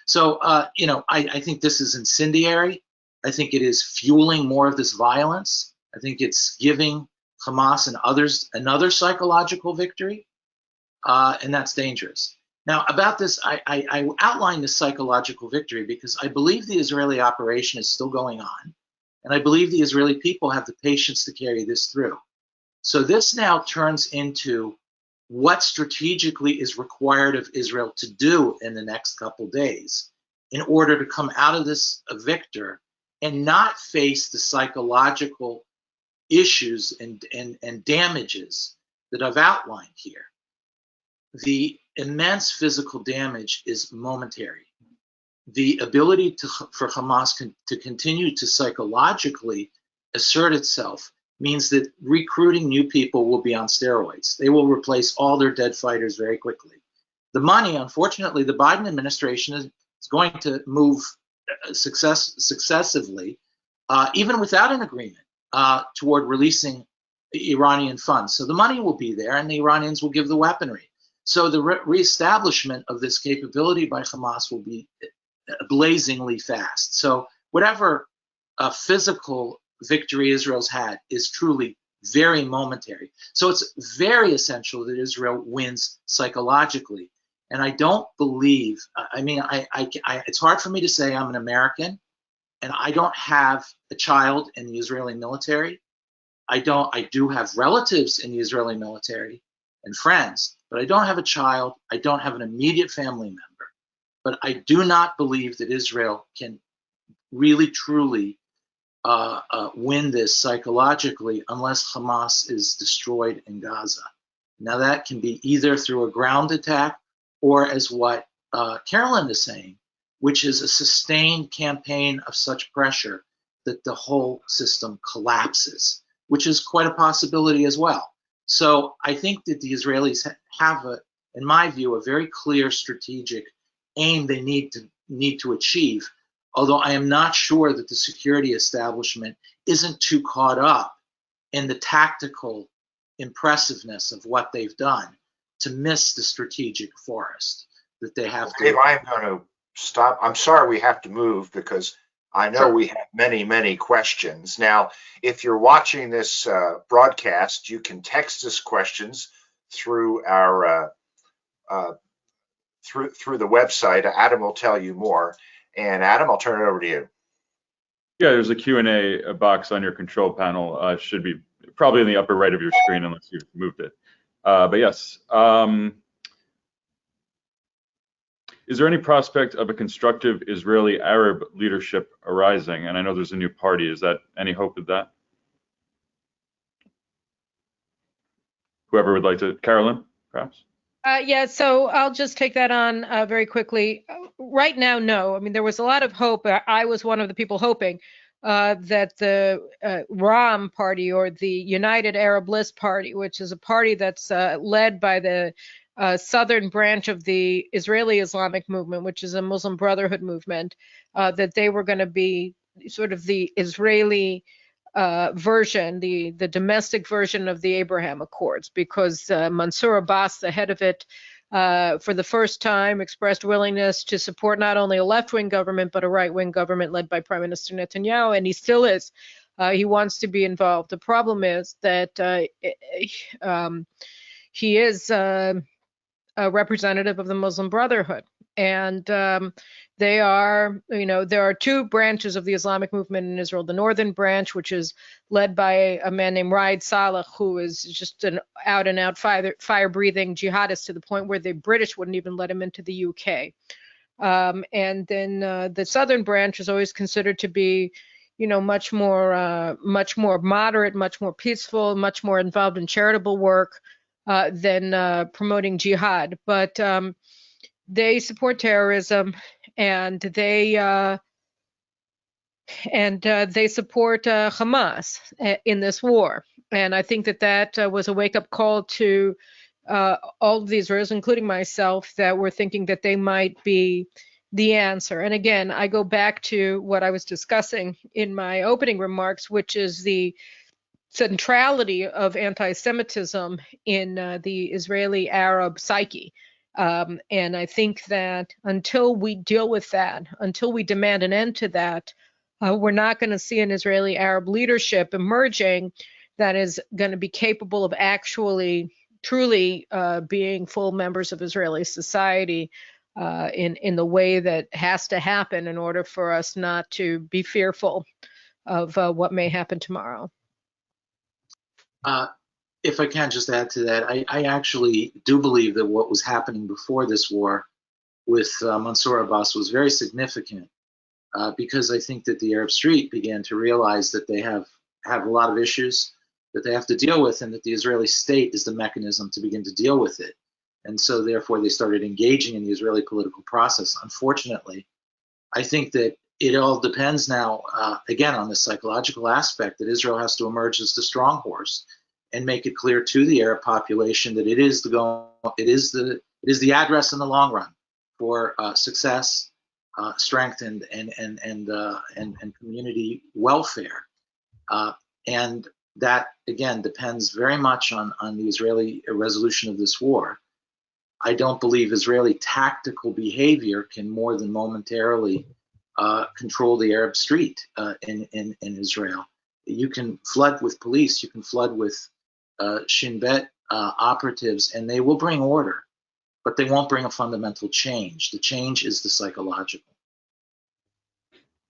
So, I think this is incendiary. I think it is fueling more of this violence. I think it's giving Hamas and others another psychological victory, and that's dangerous. Now, about this, I outlined the psychological victory because I believe the Israeli operation is still going on, and I believe the Israeli people have the patience to carry this through. So this now turns into what strategically is required of Israel to do in the next couple days in order to come out of this a victor and not face the psychological issues and damages that I've outlined here. The immense physical damage is momentary. The ability for Hamas to continue to psychologically assert itself means that recruiting new people will be on steroids. They will replace all their dead fighters very quickly. The money, unfortunately, the Biden administration is going to move successively, even without an agreement, toward releasing Iranian funds. So the money will be there and the Iranians will give the weaponry. So the reestablishment of this capability by Hamas will be blazingly fast. So whatever physical victory Israel's had is truly very momentary. So it's very essential that Israel wins psychologically. And I don't believe, it's hard for me to say I'm an American and I don't have a child in the Israeli military. I do have relatives in the Israeli military and friends, but I don't have a child. I don't have an immediate family member. But I do not believe that Israel can really, truly win this psychologically unless Hamas is destroyed in Gaza. Now that can be either through a ground attack or as what Carolyn is saying, which is a sustained campaign of such pressure that the whole system collapses, which is quite a possibility as well. So I think that the Israelis have, in my view, a very clear strategic aim they need to achieve, although I am not sure that the security establishment isn't too caught up in the tactical impressiveness of what they've done to miss the strategic forest that they have to. Dave, I'm going to stop. I'm sorry we have to move because I know we have many, many questions. Now, if you're watching this broadcast, you can text us questions through our through the website. Adam will tell you more. And Adam, I'll turn it over to you. Yeah, there's a Q&A box on your control panel. Should be probably in the upper right of your screen unless you've moved it. But yes. Is there any prospect of a constructive Israeli-Arab leadership arising? And I know there's a new party. Is that any hope of that? Whoever would like to, Carolyn, perhaps? Yeah, so I'll just take that on very quickly. Right now, no. I mean, there was a lot of hope. I was one of the people hoping that the Ram party, or the United Arab List party, which is a party that's led by the southern branch of the Israeli Islamic movement, which is a Muslim Brotherhood movement, that they were going to be sort of the Israeli version, the domestic version of the Abraham Accords, because Mansour Abbas, the head of it, for the first time expressed willingness to support not only a left-wing government, but a right-wing government led by Prime Minister Netanyahu, and he still is. He wants to be involved. The problem is that he is a representative of the Muslim Brotherhood, and they are, there are two branches of the Islamic movement in Israel. The northern branch, which is led by a man named Raed Saleh, who is just an out-and-out fire-breathing jihadist to the point where the British wouldn't even let him into the UK. And then the southern branch is always considered to be, much more moderate, much more peaceful, much more involved in charitable work than promoting jihad. But they support terrorism, and they support Hamas in this war. And I think that was a wake-up call to all of the Israelis, including myself, that were thinking that they might be the answer. And again, I go back to what I was discussing in my opening remarks, which is the centrality of anti-Semitism in the Israeli Arab psyche. And I think that until we deal with that, until we demand an end to that, we're not going to see an Israeli Arab leadership emerging that is going to be capable of actually, truly being full members of Israeli society in the way that has to happen in order for us not to be fearful of what may happen tomorrow. If I can just add to that, I actually do believe that what was happening before this war with Mansour Abbas was very significant because I think that the Arab Street began to realize that they have a lot of issues that they have to deal with, and that the Israeli state is the mechanism to begin to deal with it. And so therefore they started engaging in the Israeli political process. Unfortunately, I think that it all depends now, again, on the psychological aspect that Israel has to emerge as the strong horse and make it clear to the Arab population that it is the address in the long run for success, strength, and community welfare. And that again depends very much on the Israeli resolution of this war. I don't believe Israeli tactical behavior can more than momentarily control the Arab street in Israel. You can flood with police, you can flood with Shin Bet operatives, and they will bring order, but they won't bring a fundamental change. The change is the psychological.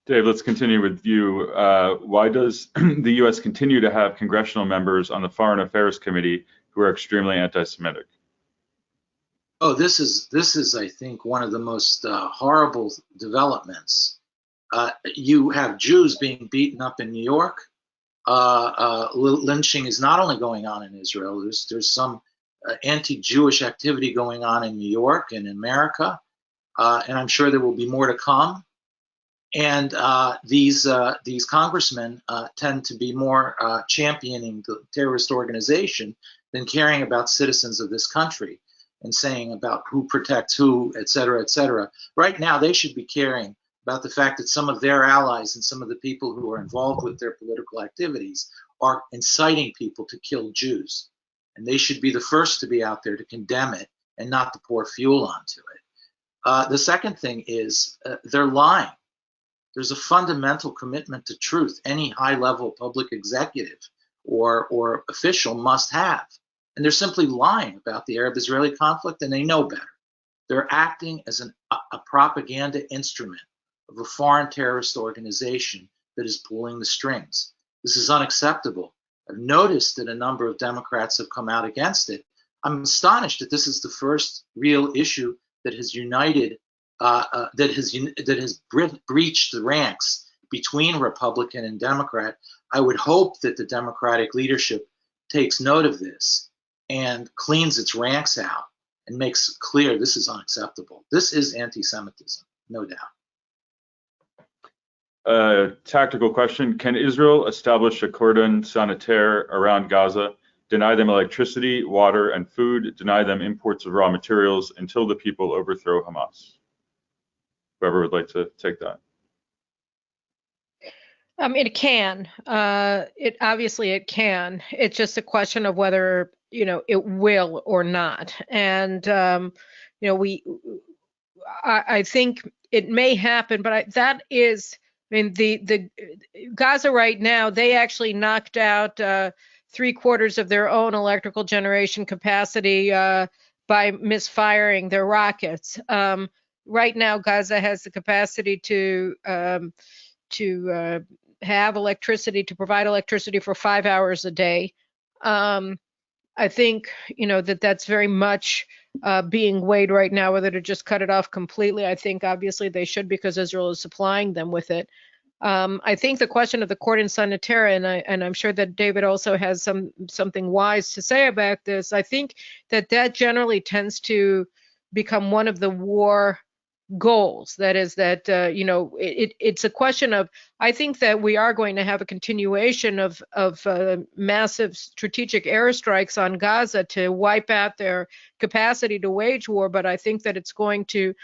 Dave, let's continue with you. Why does the U.S. continue to have congressional members on the Foreign Affairs Committee who are extremely anti-Semitic? Oh, this is, I think, one of the most horrible developments. You have Jews being beaten up in New York. Lynching is not only going on in Israel. There's some anti-Jewish activity going on in New York and in America, and I'm sure there will be more to come. And these congressmen tend to be more championing the terrorist organization than caring about citizens of this country and saying about who protects who, et cetera, et cetera. Right now, they should be caring about the fact that some of their allies and some of the people who are involved with their political activities are inciting people to kill Jews. And they should be the first to be out there to condemn it and not to pour fuel onto it. The second thing is they're lying. There's a fundamental commitment to truth any high-level public executive or official must have. And they're simply lying about the Arab-Israeli conflict, and they know better. They're acting as a propaganda instrument of a foreign terrorist organization that is pulling the strings. This is unacceptable. I've noticed that a number of Democrats have come out against it. I'm astonished that this is the first real issue that has united, that has breached the ranks between Republican and Democrat. I would hope that the Democratic leadership takes note of this and cleans its ranks out and makes clear this is unacceptable. This is anti-Semitism, no doubt. Tactical question. Can Israel establish a cordon sanitaire around Gaza, deny them electricity, water, and food, deny them imports of raw materials until the people overthrow Hamas? Whoever would like to take that. It can. It obviously it can. It's just a question of whether, it will or not. And I think it may happen, but that is, the Gaza right now, they actually knocked out 3/4 of their own electrical generation capacity by misfiring their rockets. Right now, Gaza has the capacity to have electricity, to provide electricity for 5 hours a day. I think, that's very much being weighed right now, whether to just cut it off completely. I think obviously they should, because Israel is supplying them with it. I think the question of the cordon sanitaire, and I'm sure that David also has something wise to say about this. I think that generally tends to become one of the war goals. That is that, it's a question of, I think that we are going to have a continuation of massive strategic airstrikes on Gaza to wipe out their capacity to wage war, but I think that it's going to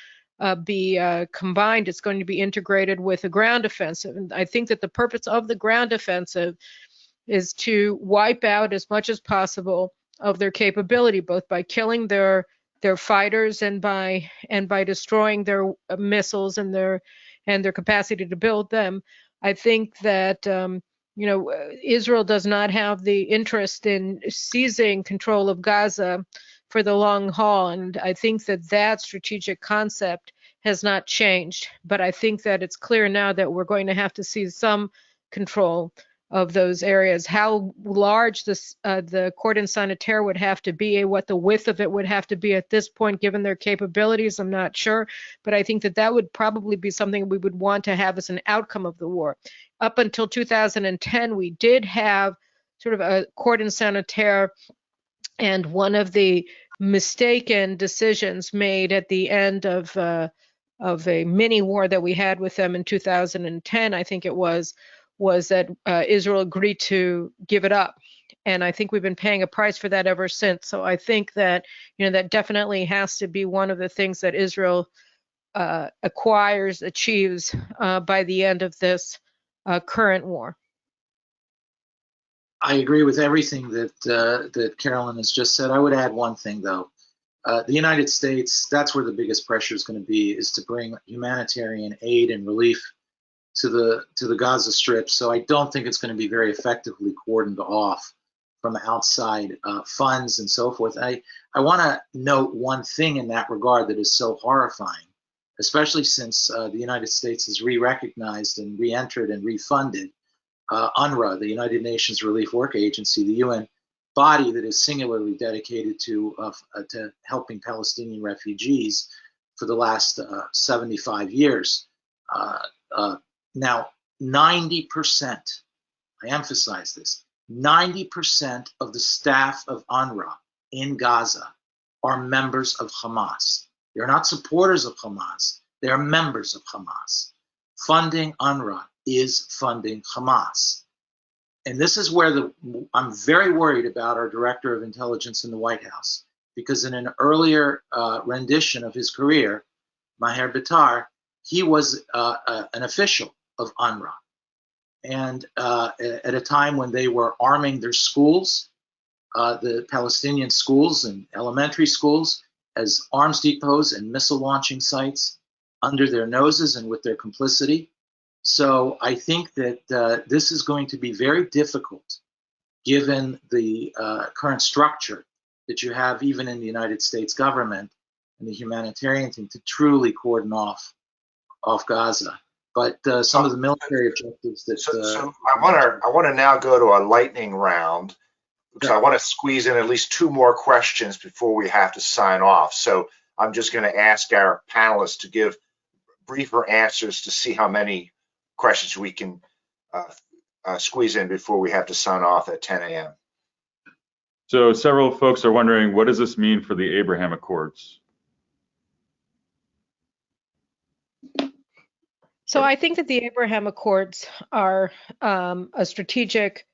be combined. It's going to be integrated with a ground offensive. And I think that the purpose of the ground offensive is to wipe out as much as possible of their capability, both by killing their fighters and by destroying their missiles and their capacity to build them. I think that Israel does not have the interest in seizing control of Gaza for the long haul, and I think that strategic concept has not changed. But I think that it's clear now that we're going to have to seize some control of those areas. How large the cordon sanitaire would have to be, what the width of it would have to be at this point, given their capabilities, I'm not sure. But I think that would probably be something we would want to have as an outcome of the war. Up until 2010, we did have sort of a cordon sanitaire, and one of the mistaken decisions made at the end of a mini war that we had with them in 2010, I think it was that Israel agreed to give it up. And I think we've been paying a price for that ever since. So I think that, that definitely has to be one of the things that Israel achieves by the end of this current war. I agree with everything that Carolyn has just said. I would add one thing, though. The United States, that's where the biggest pressure is going to be, is to bring humanitarian aid and relief to the Gaza Strip. So I don't think it's going to be very effectively cordoned off from outside funds and so forth. I want to note one thing in that regard that is so horrifying, especially since the United States has re-recognized and re-entered and refunded UNRWA, the United Nations Relief Work Agency, the UN body that is singularly dedicated to helping Palestinian refugees for the last 75 years. Now, 90%, I emphasize this, 90% of the staff of UNRWA in Gaza are members of Hamas. They're not supporters of Hamas, they're members of Hamas. Funding UNRWA is funding Hamas. And this is where I'm very worried about our director of intelligence in the White House, because in an earlier rendition of his career, Maher Bitar, he was an official of UNRWA. And at a time when they were arming their schools, the Palestinian schools and elementary schools, as arms depots and missile launching sites under their noses and with their complicity. So I think that this is going to be very difficult, given the current structure that you have even in the United States government and the humanitarian thing, to truly cordon off Gaza. But some of the military objectives that. So I want to now go to a lightning round, because I want to squeeze in at least two more questions before we have to sign off. So I'm just going to ask our panelists to give briefer answers to see how many questions we can squeeze in before we have to sign off at 10 a.m. So several folks are wondering, what does this mean for the Abraham Accords? So I think that the Abraham Accords are a strategic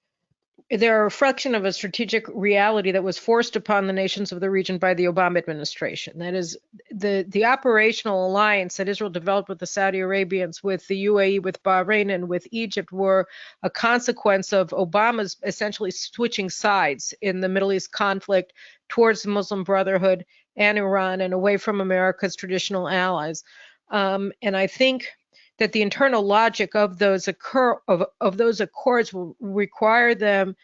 they're a reflection of a strategic reality that was forced upon the nations of the region by the Obama administration. That is, the operational alliance that Israel developed with the Saudi Arabians, with the UAE, with Bahrain, and with Egypt were a consequence of Obama's essentially switching sides in the Middle East conflict towards the Muslim Brotherhood and Iran and away from America's traditional allies. And I think that the internal logic of those accords will require them,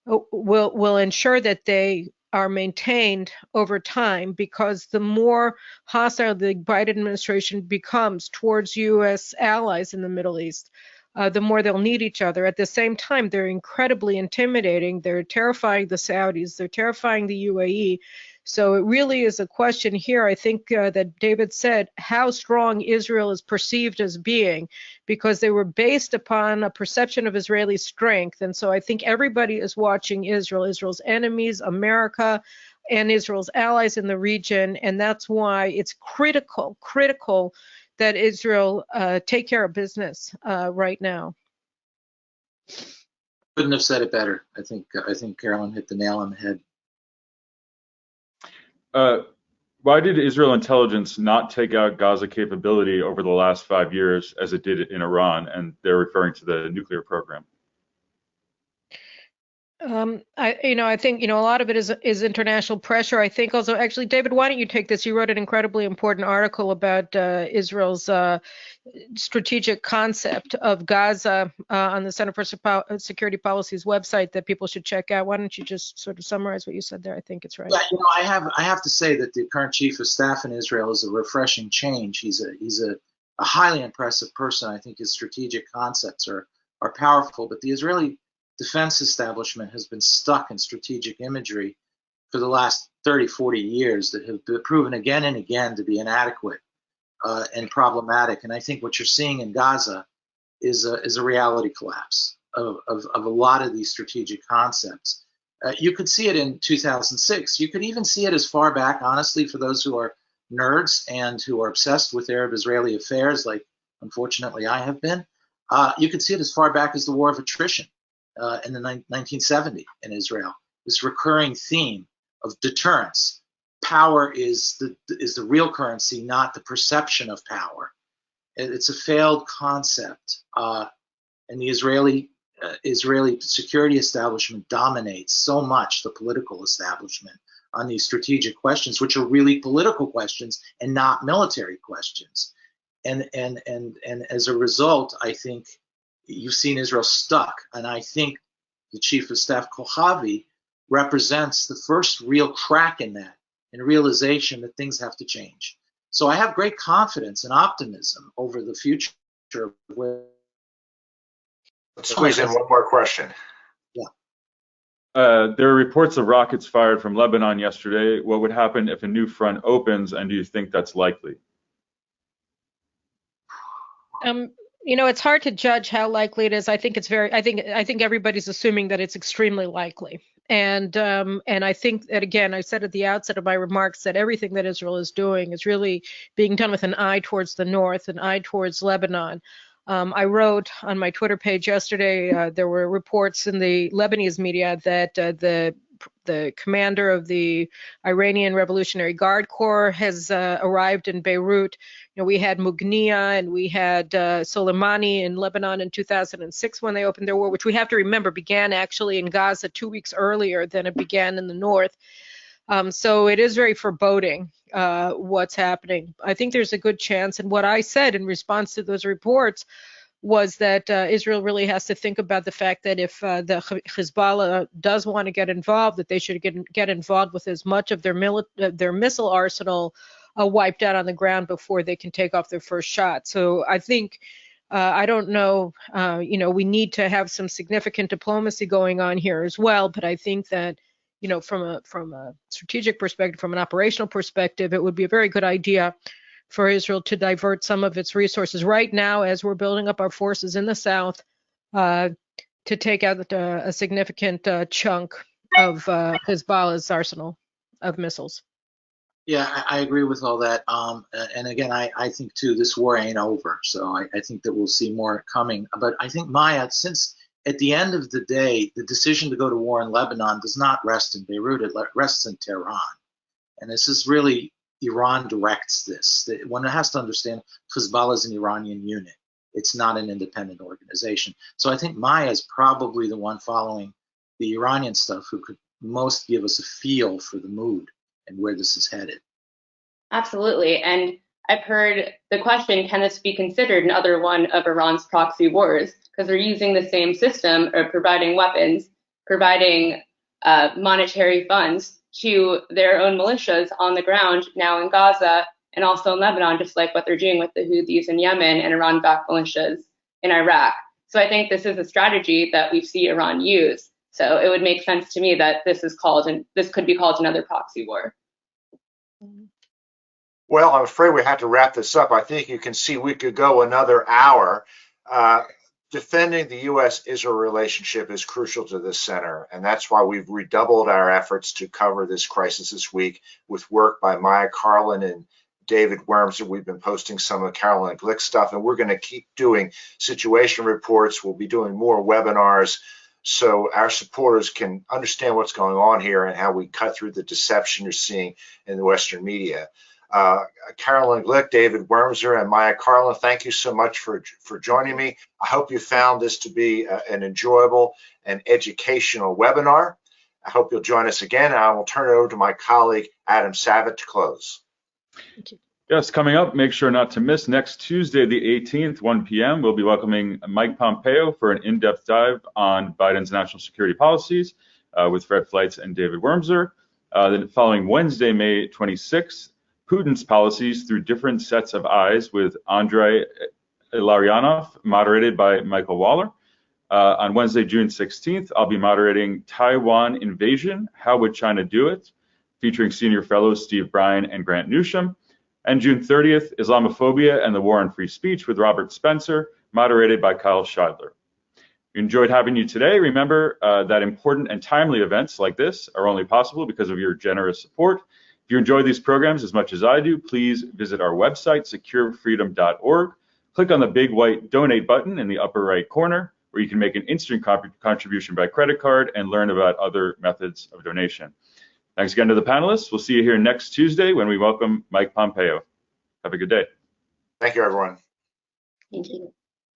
will ensure that they are maintained over time, because the more hostile the Biden administration becomes towards U.S. allies in the Middle East, the more they'll need each other. At the same time, they're incredibly intimidating. They're terrifying the Saudis. They're terrifying the UAE. So it really is a question here, I think, that David said, how strong Israel is perceived as being, because they were based upon a perception of Israeli strength. And so I think everybody is watching Israel, Israel's enemies, America, and Israel's allies in the region. And that's why it's critical that Israel take care of business right now. Couldn't have said it better. I think Carolyn hit the nail on the head. Why did Israel intelligence not take out Gaza capability over the last 5 years as it did in Iran? And they're referring to the nuclear program. I think, a lot of it is international pressure. I think also, actually, David, why don't you take this? You wrote an incredibly important article about Israel's strategic concept of Gaza on the Center for Security Policy's website that people should check out. Why don't you just sort of summarize what you said there? I think it's right. Yeah, I have to say that the current chief of staff in Israel is a refreshing change. He's a highly impressive person. I think his strategic concepts are powerful, but the Israeli defense establishment has been stuck in strategic imagery for the last 30, 40 years that have been proven again and again to be inadequate and problematic. And I think what you're seeing in Gaza is a reality collapse of a lot of these strategic concepts. You could see it in 2006. You could even see it as far back, honestly, for those who are nerds and who are obsessed with Arab-Israeli affairs, like unfortunately I have been. You could see it as far back as the War of Attrition in the 1970 in Israel. This recurring theme of deterrence. Power is the real currency, not the perception of power. It's a failed concept, and the Israeli security establishment dominates so much the political establishment on these strategic questions, which are really political questions and not military questions. And as a result, I think you've seen Israel stuck, and I think the Chief of Staff Kochavi represents the first real crack in that, and realization that things have to change. So I have great confidence and optimism over the future of where. Let's squeeze in one more question. Yeah. There are reports of rockets fired from Lebanon yesterday. What would happen if a new front opens, and do you think that's likely? It's hard to judge how likely it is. I think everybody's assuming that it's extremely likely. And I think that, again, I said at the outset of my remarks that everything that Israel is doing is really being done with an eye towards the north, an eye towards Lebanon. I wrote on my Twitter page yesterday, there were reports in the Lebanese media that the commander of the Iranian Revolutionary Guard Corps has arrived in Beirut. We had Mughniya and we had Soleimani in Lebanon in 2006 when they opened their war, which we have to remember began actually in Gaza 2 weeks earlier than it began in the north. So it is very foreboding what's happening. I think there's a good chance, and what I said in response to those reports was that Israel really has to think about the fact that if the Hezbollah does want to get involved, that they should get involved with as much of their missile arsenal wiped out on the ground before they can take off their first shot. So I think, I don't know, we need to have some significant diplomacy going on here as well, but I think that, from a strategic perspective, from an operational perspective, it would be a very good idea for Israel to divert some of its resources right now as we're building up our forces in the south to take out a significant chunk of Hezbollah's arsenal of missiles. Yeah, I agree with all that. And again, I think too, this war ain't over. So I think that we'll see more coming. But I think, Maya, since at the end of the day, the decision to go to war in Lebanon does not rest in Beirut, it rests in Tehran. And this is really, Iran directs this. One has to understand Hezbollah is an Iranian unit. It's not an independent organization. So I think Maya is probably the one following the Iranian stuff who could most give us a feel for the mood and where this is headed. Absolutely. And I've heard the question, can this be considered another one of Iran's proxy wars? Because they're using the same system of providing weapons, providing monetary funds to their own militias on the ground now in Gaza and also in Lebanon, just like what they're doing with the Houthis in Yemen and Iran-backed militias in Iraq. So I think this is a strategy that we see Iran use. So it would make sense to me that this could be called another proxy war. Well, I'm afraid we have to wrap this up. I think you can see we could go another hour. Defending the U.S.-Israel relationship is crucial to this center, and that's why we've redoubled our efforts to cover this crisis this week with work by Maya Carlin and David Wormser. We've been posting some of Caroline Glick's stuff, and we're going to keep doing situation reports. We'll be doing more webinars so our supporters can understand what's going on here and how we cut through the deception you're seeing in the Western media. Caroline Glick, David Wormser, and Maya Carlin, thank you so much for joining me. I hope you found this to be an enjoyable and educational webinar. I hope you'll join us again, and I will turn it over to my colleague, Adam Savitt, to close. Thank you. Yes, coming up, make sure not to miss next Tuesday, the 18th, 1 p.m. We'll be welcoming Mike Pompeo for an in-depth dive on Biden's national security policies with Fred Fleitz and David Wormser. The following Wednesday, May 26th, Putin's policies through different sets of eyes with Andrei Ilarionov, moderated by Michael Waller. On Wednesday, June 16th, I'll be moderating Taiwan Invasion, How Would China Do It?, featuring senior fellows Steve Bryan and Grant Newsham. And June 30th, Islamophobia and the War on Free Speech with Robert Spencer, moderated by Kyle Scheidler. We enjoyed having you today. Remember that important and timely events like this are only possible because of your generous support. If you enjoy these programs as much as I do, please visit our website, securefreedom.org. Click on the big white donate button in the upper right corner, where you can make an instant contribution by credit card and learn about other methods of donation. Thanks again to the panelists. We'll see you here next Tuesday when we welcome Mike Pompeo. Have a good day. Thank you, everyone. Thank you.